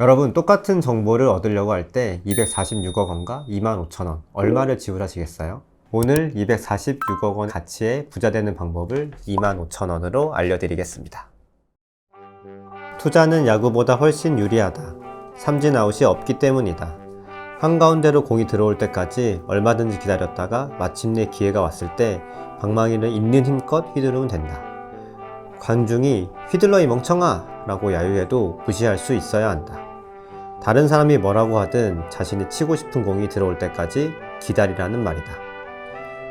여러분, 똑같은 정보를 얻으려고 할 때 246억 원과 25,000원 얼마를 지불하시겠어요? 오늘 246억 원 가치의 부자 되는 방법을 25,000원으로 알려드리겠습니다. 투자는 야구보다 훨씬 유리하다. 삼진 아웃이 없기 때문이다. 한가운데로 공이 들어올 때까지 얼마든지 기다렸다가 마침내 기회가 왔을 때 방망이를 있는 힘껏 휘두르면 된다. 관중이 휘둘러 이 멍청아! 라고 야유해도 무시할 수 있어야 한다. 다른 사람이 뭐라고 하든 자신이 치고 싶은 공이 들어올 때까지 기다리라는 말이다.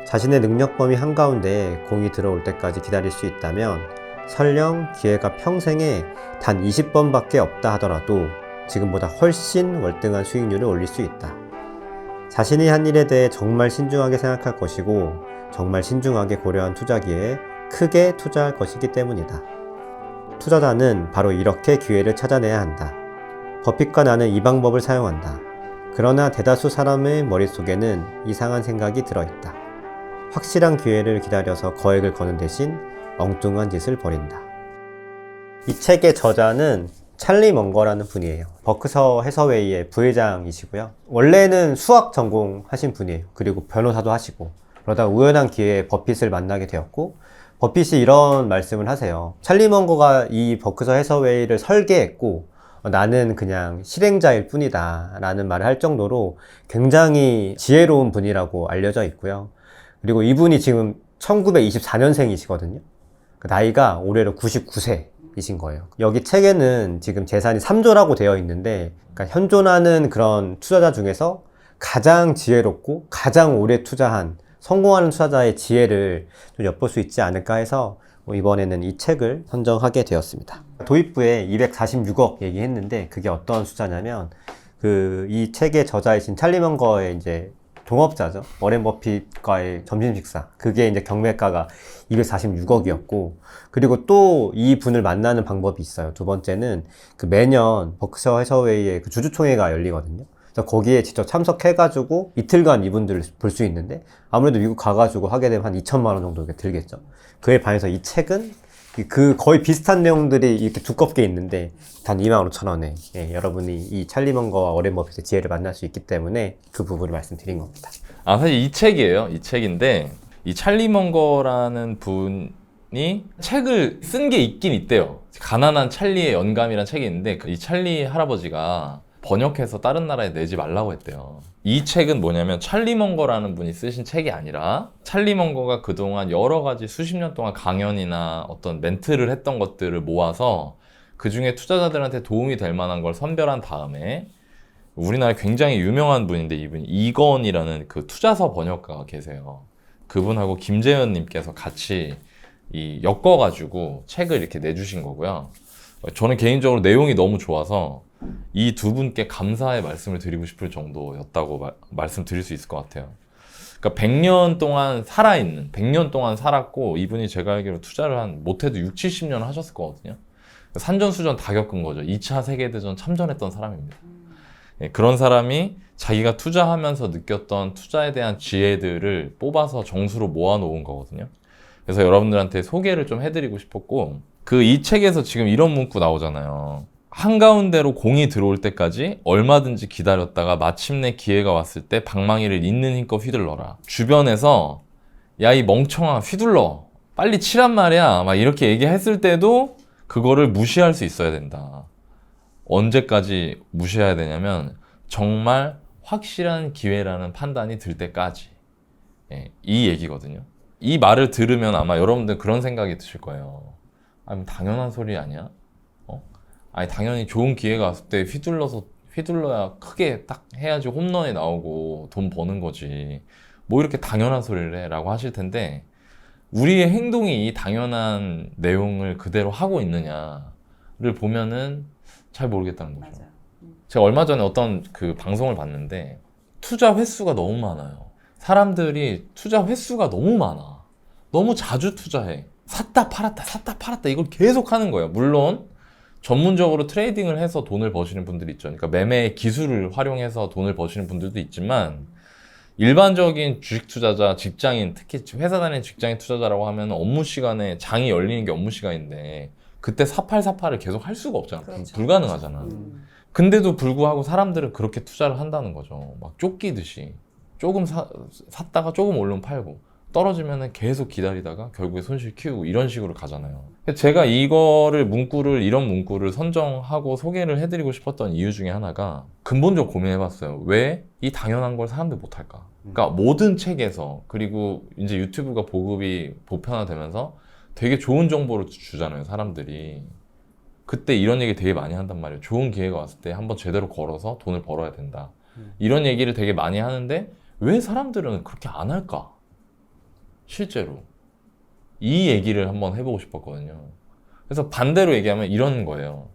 자신의 능력 범위 한가운데에 공이 들어올 때까지 기다릴 수 있다면 설령 기회가 평생에 단 20번밖에 없다 하더라도 지금보다 훨씬 월등한 수익률을 올릴 수 있다. 자신이 한 일에 대해 정말 신중하게 생각할 것이고 정말 신중하게 고려한 투자기에 크게 투자할 것이기 때문이다. 투자자는 바로 이렇게 기회를 찾아내야 한다. 버핏과 나는 이 방법을 사용한다. 그러나 대다수 사람의 머릿속에는 이상한 생각이 들어있다. 확실한 기회를 기다려서 거액을 거는 대신 엉뚱한 짓을 벌인다. 이 책의 저자는 찰리 먼거라는 분이에요. 버크셔 해서웨이의 부회장이시고요. 원래는 수학 전공하신 분이에요. 그리고 변호사도 하시고 그러다가 우연한 기회에 버핏을 만나게 되었고 버핏이 이런 말씀을 하세요. 찰리 먼거가 이 버크셔 해서웨이를 설계했고 나는 그냥 실행자일 뿐이다 라는 말을 할 정도로 굉장히 지혜로운 분이라고 알려져 있고요. 그리고 이분이 지금 1924년생이시거든요. 나이가 올해로 99세이신 거예요. 여기 책에는 지금 재산이 3조라고 되어 있는데 그러니까 현존하는 그런 투자자 중에서 가장 지혜롭고 가장 오래 투자한 성공하는 투자자의 지혜를 좀 엿볼 수 있지 않을까 해서 이번에는 이 책을 선정하게 되었습니다. 도입부에 246억 얘기했는데 그게 어떤 숫자냐면 이 책의 저자이신 찰리 먼거의 이제 동업자죠. 워렌 버핏과의 점심 식사. 그게 이제 경매가가 246억이었고, 그리고 또 이 분을 만나는 방법이 있어요. 두 번째는 매년 버크셔 해서웨이의 주주총회가 열리거든요. 그래서 거기에 직접 참석해가지고 이틀간 이분들을 볼 수 있는데 아무래도 미국 가가지고 하게 되면 한 2천만 원 정도 들겠죠. 그에 반해서 이 책은 거의 비슷한 내용들이 이렇게 두껍게 있는데 단 25,000원에 여러분이 이 찰리 먼거와 워렌 버핏의 지혜를 만날 수 있기 때문에 그 부분을 말씀드린 겁니다. 사실 이 책이에요. 이 책인데 이 찰리 먼거라는 분이 책을 쓴 게 있긴 있대요. 가난한 찰리의 영감이라는 책이 있는데 이 찰리 할아버지가 번역해서 다른 나라에 내지 말라고 했대요. 이 책은 뭐냐면 찰리 먼거라는 분이 쓰신 책이 아니라 찰리 먼거가 그동안 여러 가지 수십 년 동안 강연이나 어떤 멘트를 했던 것들을 모아서 그 중에 투자자들한테 도움이 될 만한 걸 선별한 다음에 우리나라에 굉장히 유명한 분인데 이분이 이건이라는 그 투자서 번역가가 계세요. 그분하고 김재현 님께서 같이 엮어가지고 책을 이렇게 내주신 거고요. 저는 개인적으로 내용이 너무 좋아서 이 두 분께 감사의 말씀을 드리고 싶을 정도였다고 말씀드릴 수 있을 것 같아요. 그러니까 100년 동안 살아있는, 100년 동안 살았고 이분이 제가 알기로 투자를 한 못해도 6, 70년 하셨을 거거든요. 산전수전 다 겪은 거죠. 2차 세계대전 참전했던 사람입니다. 그런 사람이 자기가 투자하면서 느꼈던 투자에 대한 지혜들을 뽑아서 정수로 모아놓은 거거든요. 그래서 여러분들한테 소개를 좀 해드리고 싶었고 이 책에서 지금 이런 문구 나오잖아요. 한가운데로 공이 들어올 때까지 얼마든지 기다렸다가 마침내 기회가 왔을 때 방망이를 있는 힘껏 휘둘러라. 주변에서 야 이 멍청아 휘둘러 빨리 치란 말이야 막 이렇게 얘기했을 때도 그거를 무시할 수 있어야 된다. 언제까지 무시해야 되냐면 정말 확실한 기회라는 판단이 들 때까지. 이 얘기거든요. 이 말을 들으면 아마 여러분들 그런 생각이 드실 거예요. 아니 당연한 소리 아니야? 아니 당연히 좋은 기회가 왔을 때 휘둘러야 크게 딱 해야지 홈런이 나오고 돈 버는 거지. 뭐 이렇게 당연한 소리를 해 라고 하실 텐데 우리의 행동이 이 당연한 내용을 그대로 하고 있느냐를 보면은 잘 모르겠다는 거죠. 맞아요. 제가 얼마 전에 어떤 방송을 봤는데 투자 횟수가 너무 많아요. 사람들이 투자 횟수가 너무 많아. 너무 자주 투자해. 샀다 팔았다 이걸 계속 하는 거예요. 물론 전문적으로 트레이딩을 해서 돈을 버시는 분들이 있죠. 그러니까 매매 기술을 활용해서 돈을 버시는 분들도 있지만 일반적인 주식 투자자, 직장인, 특히 회사 다니는 직장인 투자자라고 하면 업무 시간에 장이 열리는 게 업무 시간인데 그때 사팔사팔을 계속 할 수가 없잖아. 그렇죠. 불가능하잖아. 근데도 불구하고 사람들은 그렇게 투자를 한다는 거죠. 막 쫓기듯이. 조금 샀다가 조금 오르면 팔고, 떨어지면은 계속 기다리다가 결국에 손실 키우고 이런 식으로 가잖아요. 제가 이런 문구를 선정하고 소개를 해드리고 싶었던 이유 중에 하나가 근본적으로 고민해봤어요. 왜 이 당연한 걸 사람들이 못할까? 그러니까 모든 책에서, 그리고 이제 유튜브가 보편화되면서 되게 좋은 정보를 주잖아요, 사람들이. 그때 이런 얘기 되게 많이 한단 말이에요. 좋은 기회가 왔을 때 한번 제대로 걸어서 돈을 벌어야 된다. 이런 얘기를 되게 많이 하는데 왜 사람들은 그렇게 안 할까? 실제로. 이 얘기를 한번 해보고 싶었거든요. 그래서 반대로 얘기하면 이런 거예요.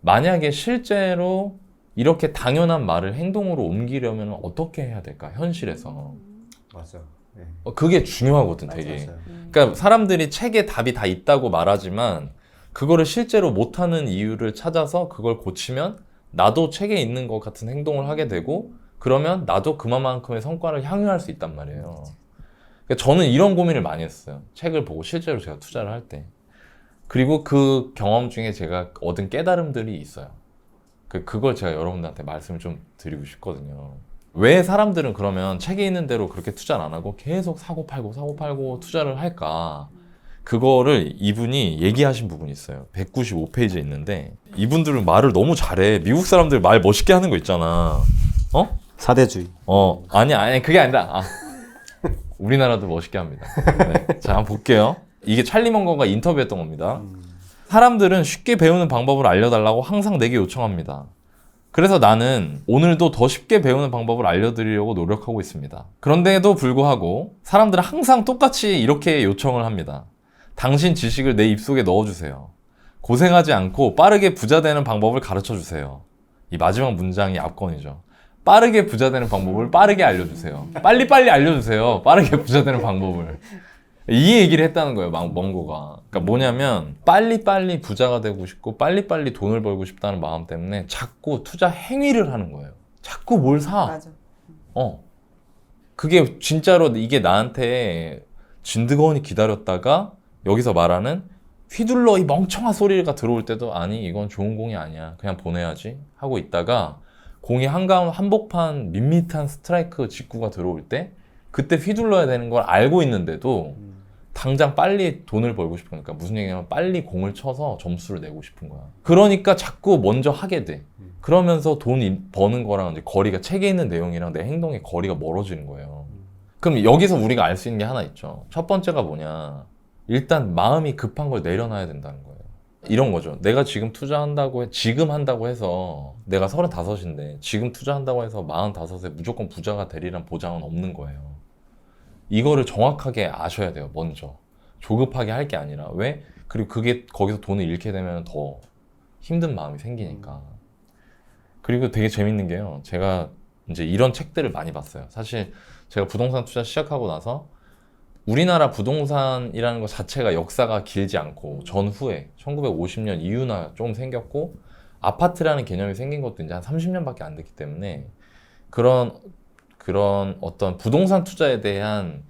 만약에 실제로 이렇게 당연한 말을 행동으로 옮기려면 어떻게 해야 될까? 현실에서. 맞아. 네. 그게 중요하거든, 되게. 맞아요. 그러니까 사람들이 책에 답이 다 있다고 말하지만 그거를 실제로 못하는 이유를 찾아서 그걸 고치면 나도 책에 있는 것 같은 행동을 하게 되고 그러면 나도 그만큼의 성과를 향유할 수 있단 말이에요. 그러니까 저는 이런 고민을 많이 했어요. 책을 보고 실제로 제가 투자를 할 때. 그리고 그 경험 중에 제가 얻은 깨달음들이 있어요. 그걸 제가 여러분들한테 말씀을 좀 드리고 싶거든요. 왜 사람들은 그러면 책에 있는 대로 그렇게 투자를 안 하고 계속 사고 팔고 투자를 할까? 그거를 이분이 얘기하신 부분이 있어요. 195페이지에 있는데 이분들은 말을 너무 잘해. 미국 사람들 말 멋있게 하는 거 있잖아. 사대주의. 아니 그게 아니다. 우리나라도 멋있게 합니다. 네. 자, 한번 볼게요. 이게 찰리 먼거가 인터뷰했던 겁니다. 사람들은 쉽게 배우는 방법을 알려달라고 항상 내게 요청합니다. 그래서 나는 오늘도 더 쉽게 배우는 방법을 알려드리려고 노력하고 있습니다. 그런데도 불구하고 사람들은 항상 똑같이 이렇게 요청을 합니다. 당신 지식을 내 입속에 넣어주세요. 고생하지 않고 빠르게 부자 되는 방법을 가르쳐주세요. 이 마지막 문장이 압권이죠. 빠르게 부자 되는 방법을 빠르게 알려주세요. 빨리빨리 알려주세요. 빠르게 부자 되는 방법을. 이 얘기를 했다는 거예요, 먼거가. 그러니까 뭐냐면 빨리빨리 부자가 되고 싶고 빨리빨리 돈을 벌고 싶다는 마음 때문에 자꾸 투자 행위를 하는 거예요. 자꾸 뭘 사. 맞아. 그게 진짜로 이게 나한테 진드거운이 기다렸다가 여기서 말하는 휘둘러 이 멍청한 소리가 들어올 때도 아니 이건 좋은 공이 아니야. 그냥 보내야지 하고 있다가 공이 한복판 밋밋한 스트라이크 직구가 들어올 때 그때 휘둘러야 되는 걸 알고 있는데도 당장 빨리 돈을 벌고 싶으니까 무슨 얘기냐면 빨리 공을 쳐서 점수를 내고 싶은 거야. 그러니까 자꾸 먼저 하게 돼. 그러면서 돈 버는 거랑 이제 거리가 책에 있는 내용이랑 내 행동의 거리가 멀어지는 거예요. 그럼 여기서 우리가 알 수 있는 게 하나 있죠. 첫 번째가 뭐냐. 일단 마음이 급한 걸 내려놔야 된다는 거예요. 이런 거죠. 내가 지금 지금 한다고 해서 내가 35인데 지금 투자한다고 해서 45에 무조건 부자가 되리란 보장은 없는 거예요. 이거를 정확하게 아셔야 돼요, 먼저. 조급하게 할 게 아니라. 왜? 그리고 그게 거기서 돈을 잃게 되면 더 힘든 마음이 생기니까. 그리고 되게 재밌는 게요. 제가 이제 이런 책들을 많이 봤어요. 사실 제가 부동산 투자 시작하고 나서 우리나라 부동산이라는 것 자체가 역사가 길지 않고 전후에 1950년 이후나 좀 생겼고 아파트라는 개념이 생긴 것도 이제 한 30년밖에 안 됐기 때문에 그런 어떤 부동산 투자에 대한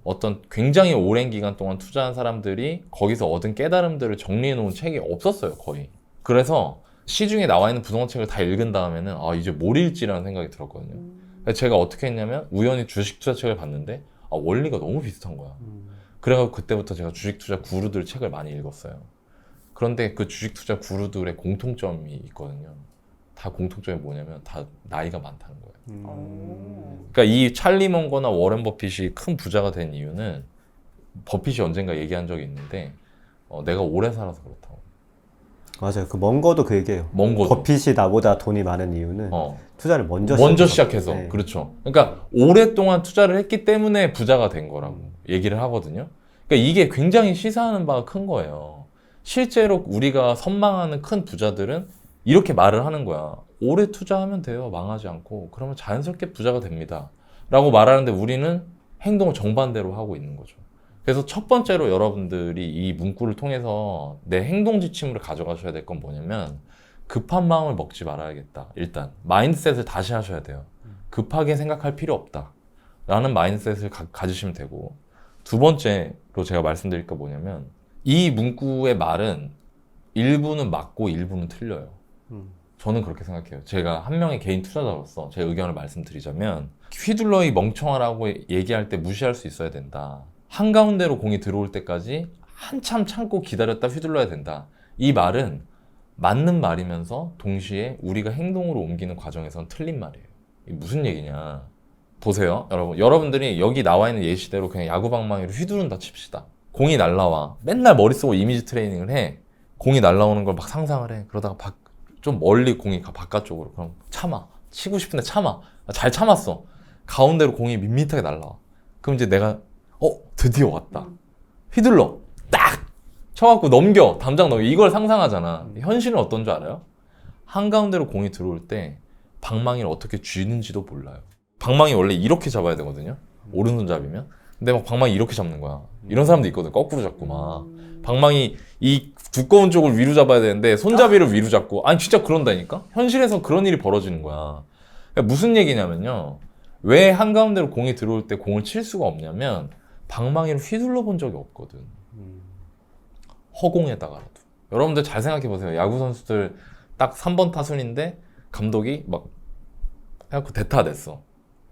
어떤 굉장히 오랜 기간 동안 투자한 사람들이 거기서 얻은 깨달음들을 정리해 놓은 책이 없었어요, 거의. 그래서 시중에 나와 있는 부동산 책을 다 읽은 다음에는 이제 뭘 읽지라는 생각이 들었거든요. 그래서 제가 어떻게 했냐면 우연히 주식 투자 책을 봤는데 원리가 너무 비슷한 거야. 그래서 그때부터 제가 주식 투자 구루들 책을 많이 읽었어요. 그런데 그 주식 투자 구루들의 공통점이 있거든요. 다 공통점이 뭐냐면 다 나이가 많다는 거예요. 그러니까 이 찰리 먼거나 워렌 버핏이 큰 부자가 된 이유는 버핏이 언젠가 얘기한 적이 있는데 내가 오래 살아서 그렇다고. 맞아요. 그 먼거도 그 얘기예요. 먼거도. 버핏이 나보다 돈이 많은 이유는 투자를 먼저 시작해서. 네. 그렇죠. 그러니까 오랫동안 투자를 했기 때문에 부자가 된 거라고 얘기를 하거든요. 그러니까 이게 굉장히 시사하는 바가 큰 거예요. 실제로 우리가 선망하는 큰 부자들은 이렇게 말을 하는 거야. 오래 투자하면 돼요. 망하지 않고. 그러면 자연스럽게 부자가 됩니다. 라고 말하는데 우리는 행동을 정반대로 하고 있는 거죠. 그래서 첫 번째로 여러분들이 이 문구를 통해서 내 행동 지침으로 가져가셔야 될 건 뭐냐면 급한 마음을 먹지 말아야겠다. 일단 마인드셋을 다시 하셔야 돼요. 급하게 생각할 필요 없다. 라는 마인드셋을 가지시면 되고 두 번째로 제가 말씀드릴 거 뭐냐면 이 문구의 말은 일부는 맞고 일부는 틀려요. 저는 그렇게 생각해요. 제가 한 명의 개인 투자자로서 제 의견을 말씀드리자면 휘둘러 이 멍청하라고 얘기할 때 무시할 수 있어야 된다. 한가운데로 공이 들어올 때까지 한참 참고 기다렸다 휘둘러야 된다. 이 말은 맞는 말이면서 동시에 우리가 행동으로 옮기는 과정에선 틀린 말이에요. 이게 무슨 얘기냐. 보세요, 여러분. 여러분들이 여기 나와 있는 예시대로 그냥 야구 방망이로 휘두른다 칩시다. 공이 날라와. 맨날 머릿속으로 이미지 트레이닝을 해. 공이 날라오는 걸 막 상상을 해. 그러다가 좀 멀리 공이 가, 바깥쪽으로. 그럼 참아. 치고 싶은데 참아. 잘 참았어. 가운데로 공이 밋밋하게 날라와. 그럼 이제 내가 드디어 왔다. 휘둘러. 딱! 쳐갖고 넘겨. 담장 넘겨. 이걸 상상하잖아. 현실은 어떤 줄 알아요? 한가운데로 공이 들어올 때 방망이를 어떻게 쥐는지도 몰라요. 방망이 원래 이렇게 잡아야 되거든요. 오른손잡이면. 근데 막 방망이 이렇게 잡는 거야. 이런 사람도 있거든. 거꾸로 잡고 막. 방망이 이 두꺼운 쪽을 위로 잡아야 되는데 손잡이를 위로 잡고. 아니 진짜 그런다니까? 현실에서 그런 일이 벌어지는 거야. 그러니까 무슨 얘기냐면요. 왜 한가운데로 공이 들어올 때 공을 칠 수가 없냐면 방망이를 휘둘러 본 적이 없거든. 허공에다가라도. 여러분들 잘 생각해 보세요. 야구 선수들 딱 3번 타순인데 감독이 막 해갖고 대타 됐어.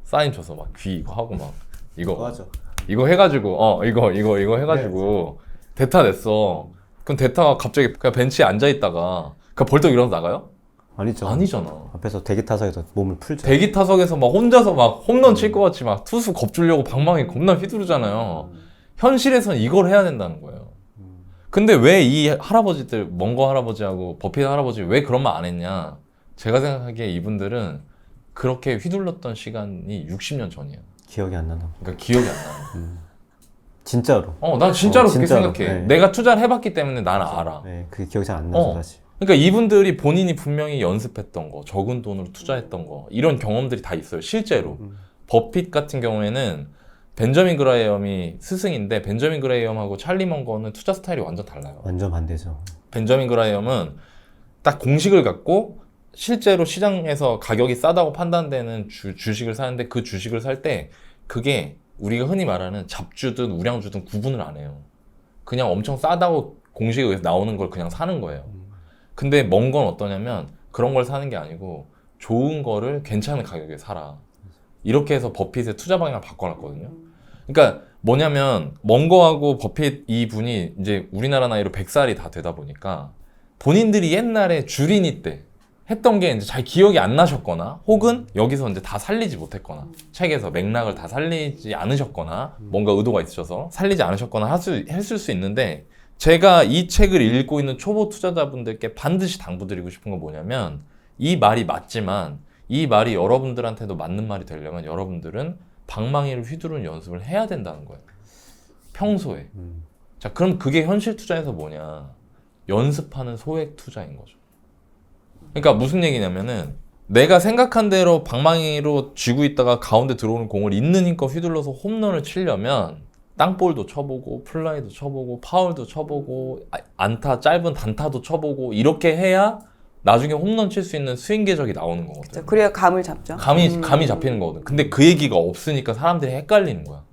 사인 줘서 막 귀 이거 하고 막 이거 해가지고 이거 해가지고 대타 됐어. 그럼 대타가 갑자기 그냥 벤치에 앉아 있다가 그냥 벌떡 일어나 나가요? 아니죠. 아니잖아. 앞에서 대기 타석에서 몸을 풀죠. 대기 타석에서 막 혼자서 막 홈런 칠 것 같이 막 투수 겁주려고 방망이 겁나 휘두르잖아요. 현실에선 이걸 해야 된다는 거예요. 근데 왜 이 할아버지들, 멍거 할아버지하고 버핏 할아버지 왜 그런 말 안 했냐? 제가 생각하기에 이분들은 그렇게 휘둘렀던 시간이 60년 전이에요. 기억이 안 나나. 그러니까 기억이 안 나요. 진짜로. 난 진짜로 그렇게 진짜로. 생각해. 네. 내가 투자를 해봤기 때문에 나는 알아. 네, 그게 기억이 잘 안 나서 사실. 그러니까 이분들이 본인이 분명히 연습했던 거, 적은 돈으로 투자했던 거, 이런 경험들이 다 있어요. 실제로. 버핏 같은 경우에는 벤저민 그라이엄이 스승인데 벤저민 그라이엄하고 찰리 먼거는 투자 스타일이 완전 달라요. 완전 반대죠. 벤저민 그라이엄은 딱 공식을 갖고 실제로 시장에서 가격이 싸다고 판단되는 주식을 사는데 그 주식을 살 때 그게 우리가 흔히 말하는 잡주든 우량주든 구분을 안 해요. 그냥 엄청 싸다고 공식에 나오는 걸 그냥 사는 거예요. 근데 먼 건 어떠냐면 그런 걸 사는 게 아니고 좋은 거를 괜찮은 가격에 사라. 이렇게 해서 버핏의 투자 방향을 바꿔놨거든요. 그러니까 뭐냐면 먼거하고 버핏 이분이 이제 우리나라 나이로 100살이 다 되다 보니까 본인들이 옛날에 주린이 때 했던 게 이제 잘 기억이 안 나셨거나 혹은 여기서 이제 다 살리지 못했거나 책에서 맥락을 다 살리지 않으셨거나 뭔가 의도가 있으셔서 살리지 않으셨거나 했을 수 있는데 제가 이 책을 읽고 있는 초보 투자자분들께 반드시 당부드리고 싶은 건 뭐냐면 이 말이 맞지만 이 말이 여러분들한테도 맞는 말이 되려면 여러분들은 방망이를 휘두르는 연습을 해야 된다는 거예요. 평소에. 자, 그럼 그게 현실 투자에서 뭐냐? 연습하는 소액 투자인 거죠. 그러니까 무슨 얘기냐면은 내가 생각한 대로 방망이로 쥐고 있다가 가운데 들어오는 공을 있는 힘껏 휘둘러서 홈런을 치려면 땅볼도 쳐보고 플라이도 쳐보고 파울도 쳐보고 안타 짧은 단타도 쳐보고 이렇게 해야 나중에 홈런 칠 수 있는 스윙 궤적이 나오는 거거든. 그렇죠. 그래야 감을 잡죠. 감이 잡히는 거거든. 근데 그 얘기가 없으니까 사람들이 헷갈리는 거야.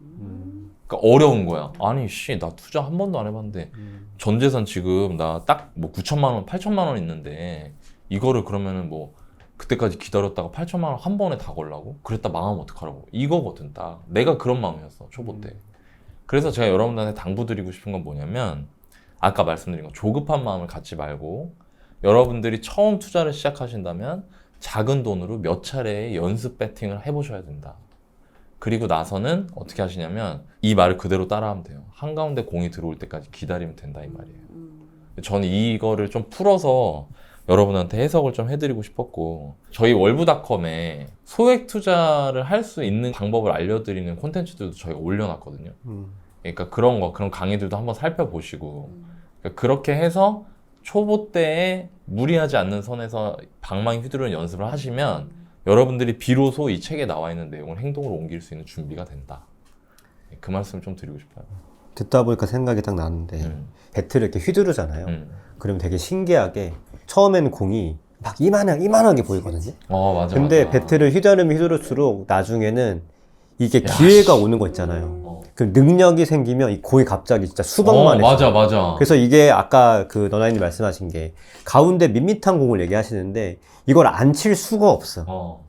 그러니까 어려운 거야. 아니 나 투자 한 번도 안 해봤는데 전 재산 지금 나 딱 뭐 9천만 원, 8천만 원 있는데 이거를 그러면은 뭐 그때까지 기다렸다가 8천만 원 한 번에 다 걸라고? 그랬다 망하면 어떡하라고? 이거거든 딱. 내가 그런 마음이었어 초보 때. 그래서 제가 여러분들한테 당부드리고 싶은 건 뭐냐면 아까 말씀드린 거 조급한 마음을 갖지 말고 여러분들이 처음 투자를 시작하신다면 작은 돈으로 몇 차례의 연습 배팅을 해보셔야 된다. 그리고 나서는 어떻게 하시냐면 이 말을 그대로 따라하면 돼요. 한가운데 공이 들어올 때까지 기다리면 된다 이 말이에요. 저는 이거를 좀 풀어서 여러분한테 해석을 좀 해드리고 싶었고 저희 월브닷컴에 소액 투자를 할 수 있는 방법을 알려드리는 콘텐츠들도 저희가 올려놨거든요. 그러니까 그런 강의들도 한번 살펴보시고 그러니까 그렇게 해서 초보 때에 무리하지 않는 선에서 방망이 휘두르는 연습을 하시면 여러분들이 비로소 이 책에 나와 있는 내용을 행동으로 옮길 수 있는 준비가 된다. 그 말씀 좀 드리고 싶어요. 듣다 보니까 생각이 딱 나는데 배트를 이렇게 휘두르잖아요. 그러면 되게 신기하게 처음에는 공이 막 이만하게 보이거든요. 맞아. 근데 맞아. 배트를 휘두르면 휘두를수록 나중에는 이게 야, 기회가 씨. 오는 거 있잖아요. 그 능력이 생기면 이 공이 갑자기 진짜 수박만 맞아, 맞아. 그래서 이게 아까 그 너나이님 말씀하신 게 가운데 밋밋한 공을 얘기하시는데 이걸 안 칠 수가 없어.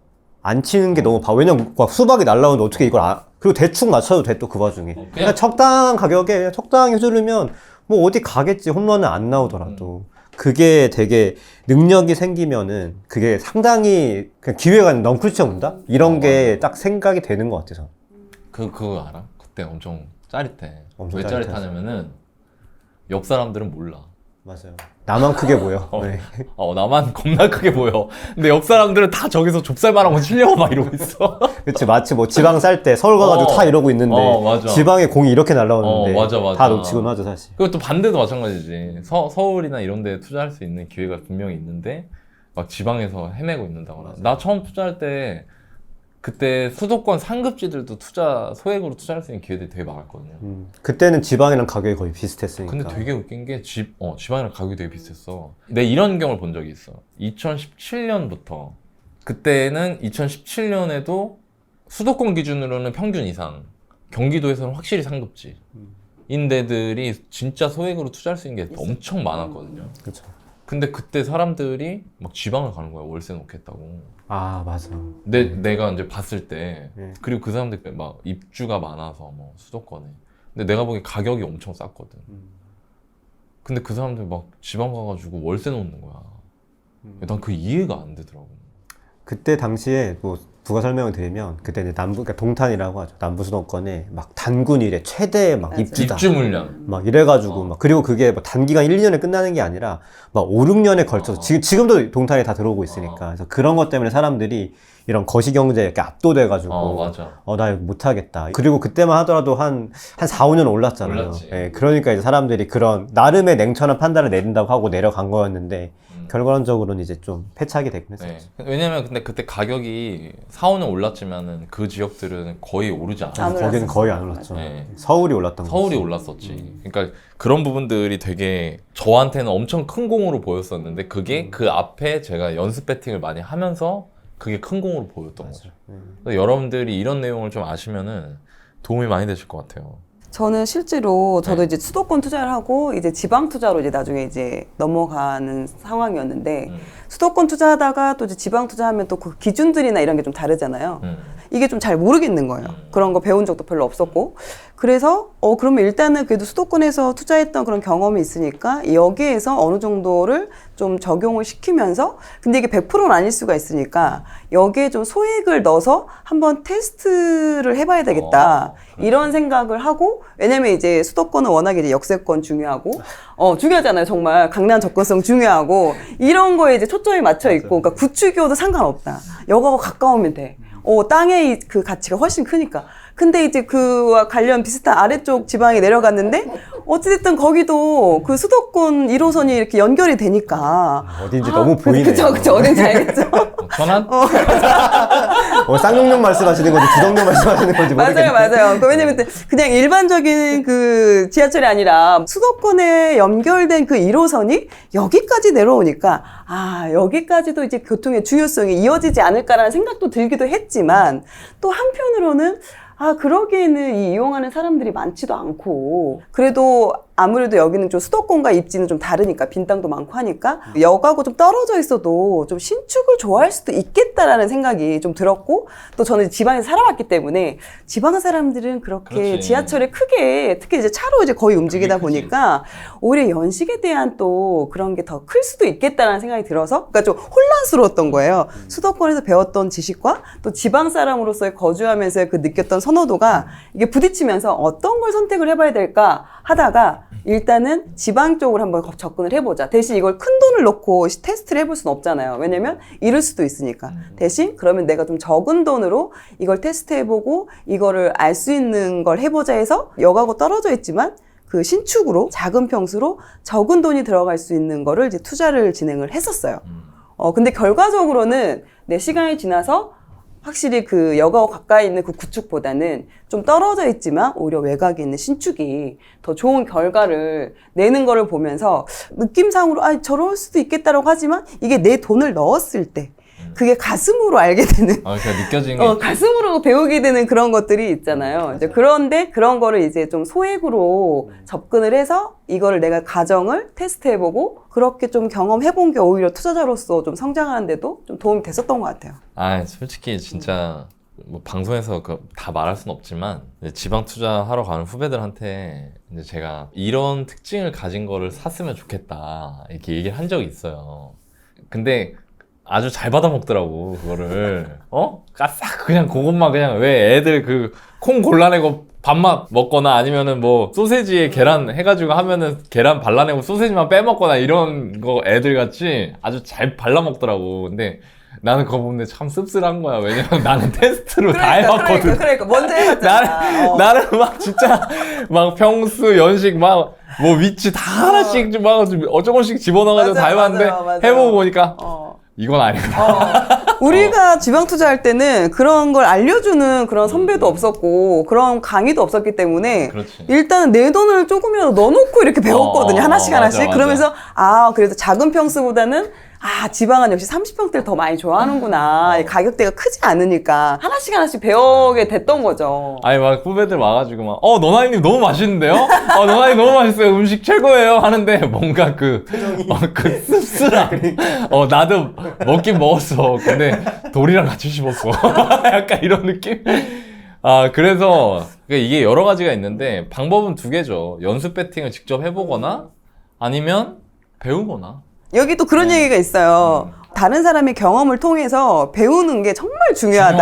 안 치는 게 너무 왜냐면 막 수박이 날라오는데 어떻게 이걸 그리고 대충 맞춰도 돼 또 그 와중에. 그냥 적당한 가격에 그냥 적당히 휘두르면 뭐 어디 가겠지. 홈런은 안 나오더라도. 그게 되게 능력이 생기면은 그게 상당히 그냥 기회가 넝쿨치 온다? 이런 게 딱 생각이 되는 것 같아서. 그거 알아? 그때 엄청 짜릿해. 엄청 왜 짜릿하지. 짜릿하냐면은 옆 사람들은 몰라. 맞아요. 나만 크게 보여. 네. 나만 겁나 크게 보여. 근데 옆 사람들은 다 저기서 좁쌀만한 거 치려고 막 이러고 있어. 그치, 마치 뭐 지방 살 때 서울 가가지고 다 이러고 있는데 맞아. 지방에 공이 이렇게 날라오는데 맞아. 다 놓치곤 하죠 사실. 그리고 또 반대도 마찬가지지. 서울이나 이런 데 투자할 수 있는 기회가 분명히 있는데 막 지방에서 헤매고 있는다거나. 나 처음 투자할 때 그때 수도권 상급지들도 소액으로 투자할 수 있는 기회들이 되게 많았거든요. 그때는 지방이랑 가격이 거의 비슷했으니까. 근데 되게 웃긴 게 지방이랑 가격이 되게 비쌌어. 근데 이런 경우를 본 적이 있어. 2017년부터 그때는 2017년에도 수도권 기준으로는 평균 이상, 경기도에서는 확실히 상급지 인데들이 진짜 소액으로 투자할 수 있는 게 엄청 많았거든요. 그렇죠. 근데 그때 사람들이 막 지방을 가는 거야. 월세 놓겠다고. 아 맞아. 내가 이제 봤을 때 네. 그리고 그 사람들 막 입주가 많아서 뭐 수도권에. 근데 내가 보기엔 가격이 엄청 쌌거든. 근데 그 사람들 막 지방 가가지고 월세 놓는 거야. 난 그 이해가 안 되더라고. 그때 당시에 뭐 부가 설명을 드리면 그때 이제 그러니까 동탄이라고 하죠. 남부 수도권에 막 단군 이래 최대 막 맞아요. 입지다. 입주 물량. 막 이래가지고 막 그리고 그게 뭐 단기간 1, 2년에 끝나는 게 아니라 막 5, 6년에 걸쳐서 지금도 동탄에 다 들어오고 있으니까 그래서 그런 것 때문에 사람들이 이런 거시경제에 이렇게 압도돼가지고 맞아. 나 이거 못하겠다. 그리고 그때만 하더라도 한 4, 5년 올랐잖아요. 올랐지. 예, 그러니까 이제 사람들이 그런 나름의 냉철한 판단을 내린다고 하고 내려간 거였는데 결과론적으로는 이제 좀 패착이 되긴 했었죠. 네. 왜냐면 근데 그때 가격이 4, 5년 올랐지만은 그 지역들은 거의 오르지 않았어. 안 거기는 올랐었어요. 거의 안 올랐죠. 네. 서울이 올랐던 서울이 거지. 올랐었지. 그러니까 그런 부분들이 되게 저한테는 엄청 큰 공으로 보였었는데 그게 그 앞에 제가 연습 배팅을 많이 하면서 그게 큰 공으로 보였던 거죠. 그래서 여러분들이 이런 내용을 좀 아시면은 도움이 많이 되실 것 같아요. 저는 실제로 저도 네. 이제 수도권 투자를 하고 이제 지방 투자로 이제 나중에 이제 넘어가는 상황이었는데 수도권 투자하다가 또 이제 지방 투자하면 또 그 기준들이나 이런 게 좀 다르잖아요. 이게 좀 잘 모르겠는 거예요. 그런 거 배운 적도 별로 없었고. 그래서 그러면 일단은 그래도 수도권에서 투자했던 그런 경험이 있으니까 여기에서 어느 정도를 좀 적용을 시키면서 근데 이게 100%는 아닐 수가 있으니까 여기에 좀 소액을 넣어서 한번 테스트를 해봐야 되겠다. 이런 생각을 하고 왜냐면 이제 수도권은 워낙에 이제 역세권 중요하고 중요하잖아요. 정말 강남 접근성 중요하고 이런 거에 이제 초점이 맞춰 있고 그러니까 구축이어도 상관없다. 여가고 가까우면 돼. 땅의 그 가치가 훨씬 크니까. 근데 이제 그와 관련 비슷한 아래쪽 지방에 내려갔는데 어찌됐든 거기도 그 수도권 1호선이 이렇게 연결이 되니까 어딘지 너무 보이네요. 그쵸 어딘지 알겠죠? 천안? 쌍용역 말씀하시는 건지 주정역 말씀하시는 건지 모르겠는데. 맞아요. 왜냐면 그냥 일반적인 그 지하철이 아니라 수도권에 연결된 그 1호선이 여기까지 내려오니까 여기까지도 이제 교통의 중요성이 이어지지 않을까라는 생각도 들기도 했지만 또 한편으로는 그러기에는 이용하는 사람들이 많지도 않고 그래도 아무래도 여기는 좀 수도권과 입지는 좀 다르니까 빈 땅도 많고 하니까 역하고 좀 떨어져 있어도 좀 신축을 좋아할 수도 있겠다라는 생각이 좀 들었고 또 저는 지방에서 살아왔기 때문에 지방 사람들은 그렇게 그렇지. 지하철에 크게 특히 이제 차로 이제 거의 움직이다 그게 크지. 보니까 오히려 연식에 대한 또 그런 게 더 클 수도 있겠다라는 생각이 들어서 그러니까 좀 혼란스러웠던 거예요. 수도권에서 배웠던 지식과 또 지방 사람으로서의 거주하면서 그 느꼈던 선호도가 이게 부딪히면서 어떤 걸 선택을 해봐야 될까 하다가 일단은 지방 쪽으로 한번 접근을 해보자. 대신 이걸 큰 돈을 넣고 테스트를 해볼 수는 없잖아요. 왜냐면 잃을 수도 있으니까. 대신 그러면 내가 좀 적은 돈으로 이걸 테스트해보고 이거를 알 수 있는 걸 해보자 해서 역하고 떨어져 있지만 그 신축으로 작은 평수로 적은 돈이 들어갈 수 있는 거를 이제 투자를 진행을 했었어요. 근데 결과적으로는 내 시간이 지나서 확실히 그 역하고 가까이 있는 그 구축보다는 좀 떨어져 있지만 오히려 외곽에 있는 신축이 더 좋은 결과를 내는 거를 보면서 느낌상으로 저럴 수도 있겠다라고 하지만 이게 내 돈을 넣었을 때 그게 가슴으로 알게 되는 그냥 느껴지는 게 가슴으로 배우게 되는 그런 것들이 있잖아요. 이제 그런데 그런 거를 이제 좀 소액으로 접근을 해서 이거를 내가 가정을 테스트해보고 그렇게 좀 경험해본 게 오히려 투자자로서 좀 성장하는데도 좀 도움이 됐었던 것 같아요. 솔직히 진짜 뭐 방송에서 다 말할 수는 없지만 이제 지방 투자하러 가는 후배들한테 이제 제가 이런 특징을 가진 거를 샀으면 좋겠다 이렇게 얘기를 한 적이 있어요. 근데 아주 잘 받아먹더라고 그거를. 싹 그냥 그것만 그냥 왜 애들 그 콩 골라내고 밥만 먹거나 아니면은 뭐 소세지에 계란 해가지고 하면은 계란 발라내고 소세지만 빼먹거나 이런 거 애들 같이 아주 잘 발라먹더라고. 근데 나는 그거 보는데 참 씁쓸한 거야. 왜냐면 나는 테스트로 다 해봤거든. 그러니까 먼저 해봤잖아. 나는 막 진짜 막 평수, 연식 막 뭐 위치 다 하나씩 막 어쩌고씩 집어넣어가지고 다 해봤는데 맞아요. 해보고 보니까 이건 아니구나. 우리가 지방 투자할 때는 그런 걸 알려주는 그런 선배도 없었고 그런 강의도 없었기 때문에 그렇지. 일단은 내 돈을 조금이라도 넣어놓고 이렇게 배웠거든요. 하나씩 하나씩. 맞아. 그러면서 그래도 작은 평수보다는 지방은 역시 30평대를 더 많이 좋아하는구나. 가격대가 크지 않으니까 하나씩 하나씩 배우게 됐던 거죠. 아니 막 후배들 와가지고 막 너나이님 너무 맛있는데요? 너나이님 너무 맛있어요. 음식 최고예요. 하는데 뭔가 그 씁쓸함. 나도 먹긴 먹었어. 근데 돌이랑 같이 씹었어. 약간 이런 느낌? 그래서 이게 여러 가지가 있는데 방법은 두 개죠. 연습 배팅을 직접 해보거나 아니면 배우거나. 여기 또 그런 얘기가 있어요. 다른 사람의 경험을 통해서 배우는 게 정말 중요하다.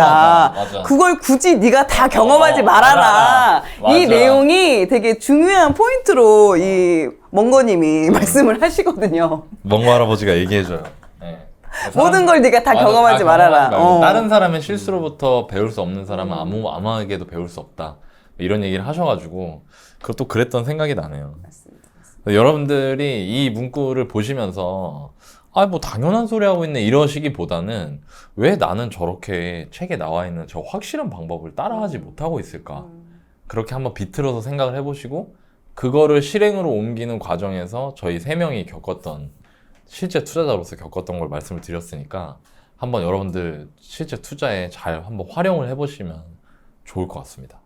맞아. 그걸 굳이 네가 다 경험하지 말아라. 맞아. 이 내용이 되게 중요한 포인트로 이 멍거님이 말씀을 하시거든요. 멍거 할아버지가 얘기해줘요. 네. 모든 걸 네가 다 경험하지 말아라. 다른 사람의 실수로부터 배울 수 없는 사람은 아무에게도 배울 수 없다. 이런 얘기를 하셔가지고 그것도 그랬던 생각이 나네요. 맞습니다. 여러분들이 이 문구를 보시면서 뭐 당연한 소리 하고 있네 이러시기보다는 왜 나는 저렇게 책에 나와 있는 저 확실한 방법을 따라하지 못하고 있을까? 그렇게 한번 비틀어서 생각을 해보시고 그거를 실행으로 옮기는 과정에서 저희 3명이 겪었던 실제 투자자로서 겪었던 걸 말씀을 드렸으니까 한번 여러분들 실제 투자에 잘 한번 활용을 해보시면 좋을 것 같습니다.